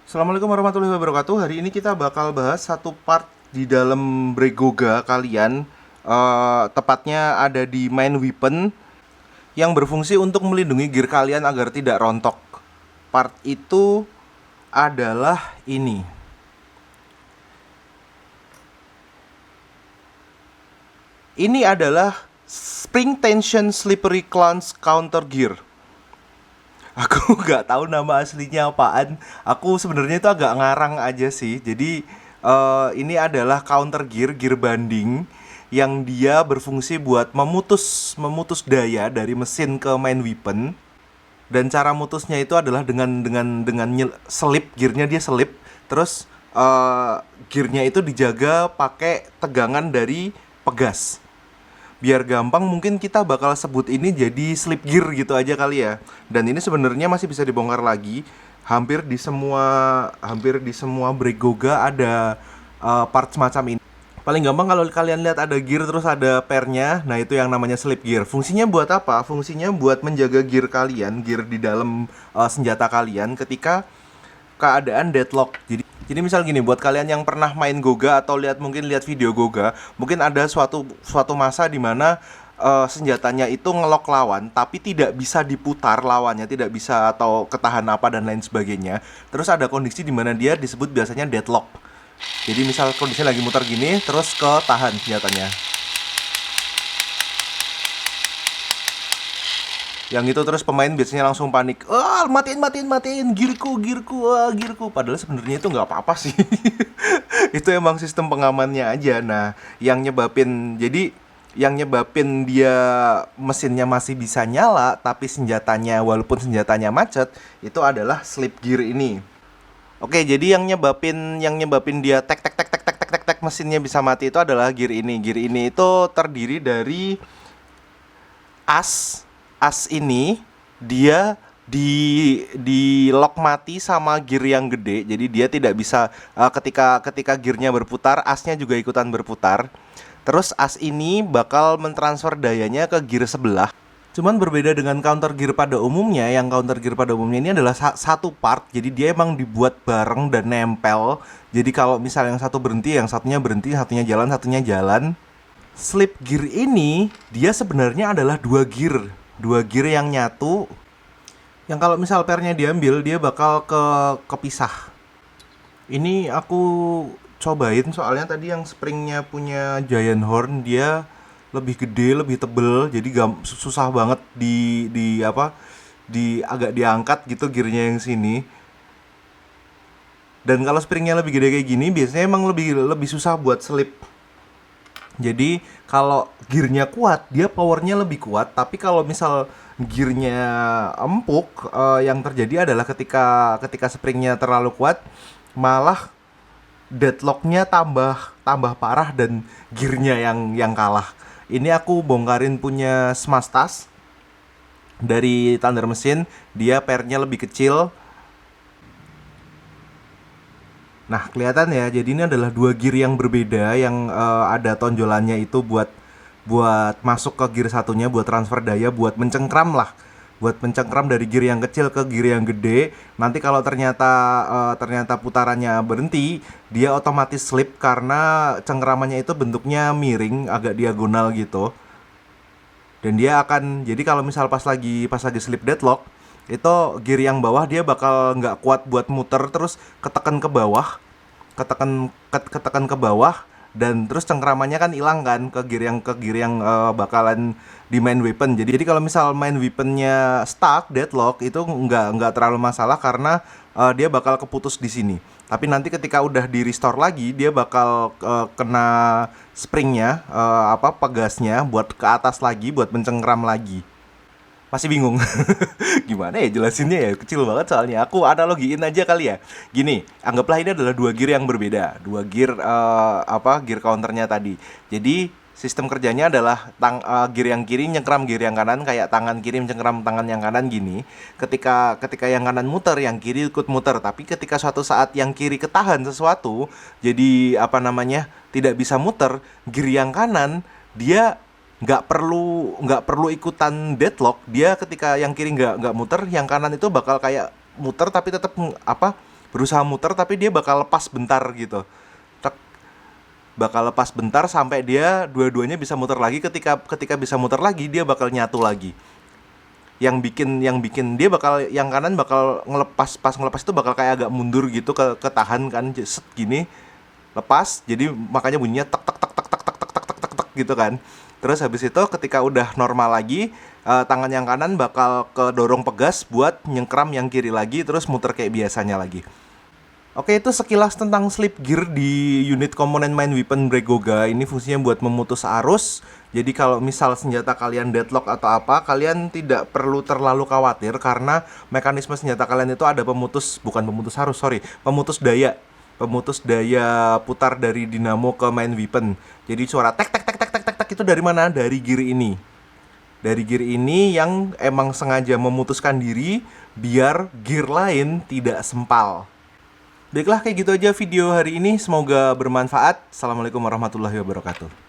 Assalamualaikum warahmatullahi wabarakatuh. Hari ini kita bakal bahas satu part di dalam Bregoga kalian. Tepatnya ada di main weapon yang berfungsi untuk melindungi gear kalian agar tidak rontok. Part itu adalah ini. Ini adalah Spring Tension Slippery Clunch Counter Gear. Aku nggak tahu nama aslinya apaan. Aku sebenarnya itu agak ngarang aja sih. Jadi ini adalah counter gear, gear banding yang dia berfungsi buat memutus memutus daya dari mesin ke main weapon. Dan cara mutusnya itu adalah dengan selip, gearnya dia selip. Terus gearnya itu dijaga pakai tegangan dari pegas. Biar gampang mungkin kita bakal sebut ini jadi slip gear gitu aja kali ya. Dan ini sebenarnya masih bisa dibongkar lagi. Hampir di semua Bregoga ada part semacam ini. Paling gampang kalau kalian lihat ada gear terus ada pairnya, nah itu yang namanya slip gear. Fungsinya buat apa? Fungsinya buat menjaga gear kalian, gear di dalam senjata kalian ketika keadaan deadlock. Jadi misal gini, buat kalian yang pernah main Goga atau mungkin lihat video Goga, mungkin ada suatu masa di mana senjatanya itu ngelok lawan, tapi tidak bisa diputar lawannya, tidak bisa atau ketahan apa dan lain sebagainya. Terus ada kondisi di mana dia disebut biasanya deadlock. Jadi misal kondisinya lagi muter gini, terus ketahan senjatanya. Yang itu terus pemain biasanya langsung panik. Matiin, girku. Padahal sebenarnya itu nggak apa-apa sih. Itu emang sistem pengamannya aja. Nah, yang nyebabin dia mesinnya masih bisa nyala, tapi walaupun senjatanya macet, itu adalah slip gear ini. Oke, jadi yang nyebabin dia tek mesinnya bisa mati itu adalah gear ini. Gear ini itu terdiri dari as. As ini dia di lock mati sama gear yang gede. Jadi dia tidak bisa ketika gearnya berputar, asnya juga ikutan berputar. Terus as ini bakal mentransfer dayanya ke gear sebelah. Cuman berbeda dengan counter gear pada umumnya. Yang counter gear pada umumnya ini adalah satu part. Jadi dia emang dibuat bareng dan nempel. Jadi kalau misalnya yang satu berhenti, yang satunya berhenti, satunya jalan. Slip gear ini dia sebenarnya adalah dua gear yang nyatu, yang kalau misal pairnya diambil dia bakal kepisah. Ini aku cobain soalnya tadi yang springnya punya Giant Horn dia lebih gede, lebih tebel, jadi susah banget agak diangkat gitu gearnya yang sini. Dan kalau springnya lebih gede kayak gini biasanya emang lebih susah buat slip. Jadi kalau gearnya kuat, dia powernya lebih kuat. Tapi kalau misal gearnya empuk, yang terjadi adalah ketika springnya terlalu kuat, malah deadlocknya tambah parah dan gearnya yang kalah. Ini aku bongkarin punya Smash Tas dari Thunder Machine. Dia pairnya lebih kecil. Nah, kelihatan ya. Jadi ini adalah dua gear yang berbeda yang ada tonjolannya itu buat masuk ke gear satunya, buat transfer daya, buat mencengkram lah. Buat mencengkram dari gear yang kecil ke gear yang gede. Nanti kalau ternyata putarannya berhenti, dia otomatis slip karena cengkramannya itu bentuknya miring, agak diagonal gitu. Dan dia akan, jadi kalau misal pas lagi slip deadlock, itu gear yang bawah dia bakal nggak kuat buat muter, terus ketekan ke bawah, ketekan ke bawah, dan terus cengkramannya kan hilang kan ke gear yang bakalan di main weapon. Jadi kalau misal main weaponnya stuck deadlock itu nggak terlalu masalah karena dia bakal keputus di sini. Tapi nanti ketika udah di restore lagi dia bakal kena springnya, pegasnya buat ke atas lagi, buat mencengkram lagi. Masih bingung. Gimana ya jelasinnya ya, kecil banget soalnya. Aku analogiin aja kali ya. Gini, anggaplah ini adalah dua gear yang berbeda. Dua gear gear counternya tadi. Jadi sistem kerjanya adalah gear yang kiri nyengkram gear yang kanan, kayak tangan kiri mencengkram tangan yang kanan gini. Ketika yang kanan muter, yang kiri ikut muter. Tapi ketika suatu saat yang kiri ketahan sesuatu, jadi tidak bisa muter, gear yang kanan dia nggak perlu ikutan deadlock. Dia ketika yang kiri nggak muter, yang kanan itu bakal kayak muter tapi tetap berusaha muter tapi dia bakal lepas bentar gitu. Tek, bakal lepas bentar sampai dia dua-duanya bisa muter lagi. Ketika bisa muter lagi, dia bakal nyatu lagi. Yang bikin dia bakal, yang kanan bakal ngelepas, pas ngelepas itu bakal kayak agak mundur gitu, ketahan kan, set gini, lepas. Jadi makanya bunyinya tek tek tek tek tek tek tek tek tek tek tek gitu kan. Terus habis itu ketika udah normal lagi, tangan yang kanan bakal kedorong pegas buat nyengkram yang kiri lagi, terus muter kayak biasanya lagi. Oke, itu sekilas tentang slip gear di unit komponen main weapon Bregoga. Ini fungsinya buat memutus arus. Jadi kalau misal senjata kalian deadlock atau apa, kalian tidak perlu terlalu khawatir karena mekanisme senjata kalian itu ada bukan pemutus arus, sorry, pemutus daya. Pemutus daya putar dari dinamo ke main weapon. Jadi suara tek tek tek tek tek tek tek itu dari mana? Dari gear ini. Dari gear ini yang emang sengaja memutuskan diri biar gear lain tidak sempal. Baiklah, kayak gitu aja video hari ini. Semoga bermanfaat. Assalamualaikum warahmatullahi wabarakatuh.